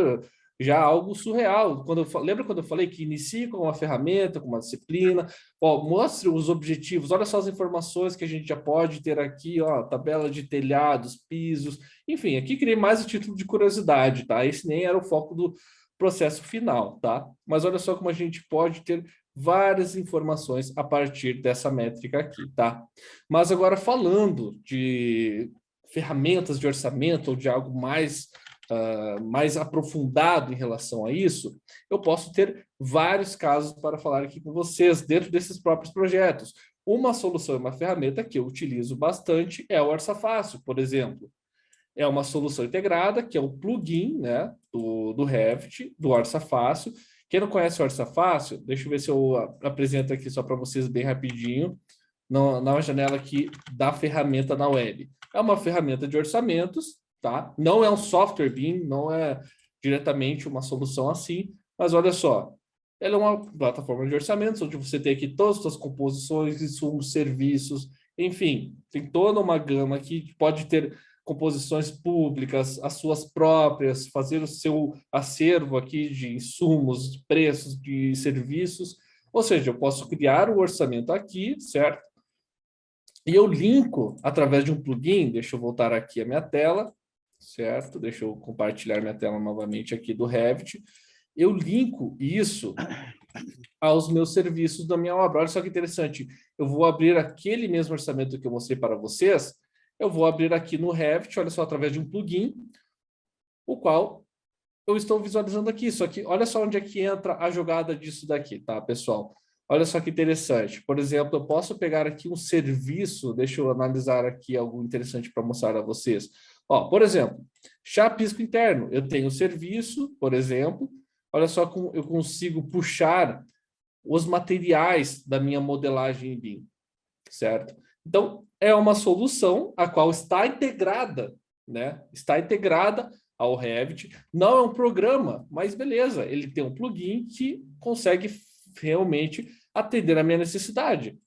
já algo surreal. Lembra quando eu falei que inicie com uma ferramenta, com uma disciplina, ó, mostre os objetivos, olha só as informações que a gente já pode ter aqui, ó, tabela de telhados, pisos, enfim, aqui criei mais o título de curiosidade, tá? Esse nem era o foco do processo final, tá? Mas olha só como a gente pode ter várias informações a partir dessa métrica aqui, tá? Mas agora falando de ferramentas de orçamento ou de algo mais aprofundado em relação a isso, eu posso ter vários casos para falar aqui com vocês dentro desses próprios projetos. Uma solução e uma ferramenta que eu utilizo bastante é o OrçaFácil, por exemplo. É uma solução integrada, que é o plugin, né, do Revit, do OrçaFácil. Quem não conhece o OrçaFácil, deixa eu ver se eu apresento aqui só para vocês bem rapidinho, na janela aqui da ferramenta na web. É uma ferramenta de orçamentos, tá? Não é um software BIM, não é diretamente uma solução assim, mas olha só, ela é uma plataforma de orçamentos, onde você tem aqui todas as suas composições, insumos, serviços, enfim, tem toda uma gama aqui que pode ter composições públicas, as suas próprias, fazer o seu acervo aqui de insumos, de preços, de serviços, ou seja, eu posso criar o orçamento aqui, certo? E eu linko através de um plugin, deixa eu voltar aqui a minha tela, certo? Deixa eu compartilhar minha tela novamente aqui do Revit. Eu linko isso aos meus serviços da minha obra. Olha só que interessante. Eu vou abrir aquele mesmo orçamento que eu mostrei para vocês, eu vou abrir aqui no Revit, olha só, através de um plugin, o qual eu estou visualizando aqui. Só que olha só onde é que entra a jogada disso daqui, tá, pessoal? Olha só que interessante. Por exemplo, eu posso pegar aqui um serviço, deixa eu analisar aqui algo interessante para mostrar a vocês. Ó, por exemplo, chapisco interno. Eu tenho serviço, por exemplo. Olha só como eu consigo puxar os materiais da minha modelagem em BIM, certo? Então, é uma solução a qual está integrada, né? Está integrada ao Revit. Não é um programa, mas beleza, ele tem um plugin que consegue realmente atender a minha necessidade,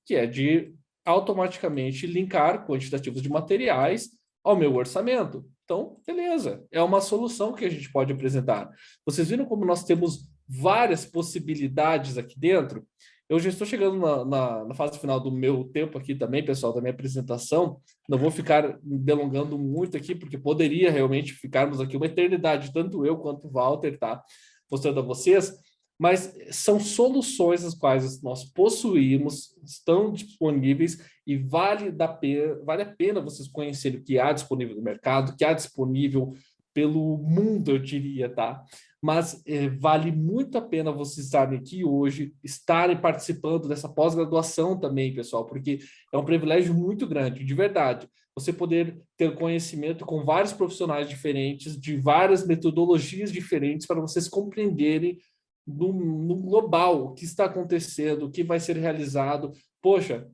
que é de automaticamente linkar quantitativos de materiais ao meu orçamento. Então, beleza, é uma solução que a gente pode apresentar. Vocês viram como nós temos várias possibilidades aqui dentro? Eu já estou chegando na fase final do meu tempo aqui também, pessoal, da minha apresentação. Não vou ficar me delongando muito aqui, porque poderia realmente ficarmos aqui uma eternidade, tanto eu quanto o Walter, tá? Mostrando a vocês. Mas são soluções as quais nós possuímos, estão disponíveis e vale a pena vocês conhecerem o que há disponível no mercado, o que há disponível pelo mundo, eu diria, tá? Mas vale muito a pena vocês estarem aqui hoje, estarem participando dessa pós-graduação também, pessoal, porque é um privilégio muito grande, de verdade. Você poder ter conhecimento com vários profissionais diferentes, de várias metodologias diferentes, para vocês compreenderem no global o que está acontecendo, o que vai ser realizado. Poxa,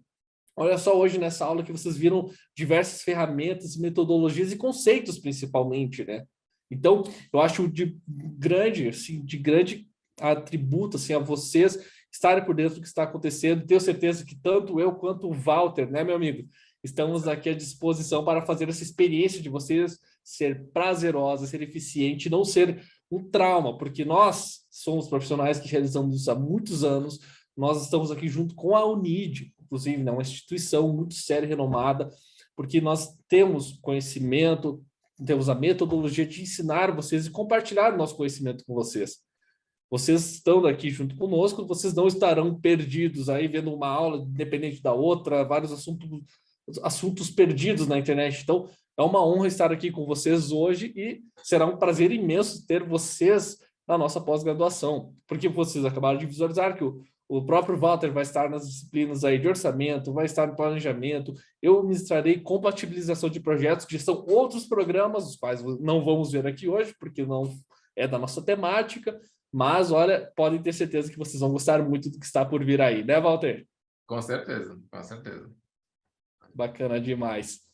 olha só hoje nessa aula que vocês viram diversas ferramentas, metodologias e conceitos principalmente, né? Então, eu acho de grande atributo assim, a vocês estarem por dentro do que está acontecendo. Tenho certeza que tanto eu quanto o Walter, né, meu amigo, estamos aqui à disposição para fazer essa experiência de vocês ser prazerosa, ser eficiente, não ser um trauma, porque nós somos profissionais que realizamos isso há muitos anos. Nós estamos aqui junto com a UNID, inclusive, né, uma instituição muito séria e renomada, porque nós temos conhecimento, temos a metodologia de ensinar vocês e compartilhar o nosso conhecimento com vocês. Vocês estando aqui junto conosco, vocês não estarão perdidos aí vendo uma aula independente da outra, vários assuntos perdidos na internet. Então, é uma honra estar aqui com vocês hoje e será um prazer imenso ter vocês na nossa pós-graduação, porque vocês acabaram de visualizar que o próprio Walter vai estar nas disciplinas aí de orçamento, vai estar no planejamento, eu ministrarei compatibilização de projetos, que são outros programas, os quais não vamos ver aqui hoje, porque não é da nossa temática, mas, olha, podem ter certeza que vocês vão gostar muito do que está por vir aí, né, Walter? Com certeza, com certeza. Bacana demais.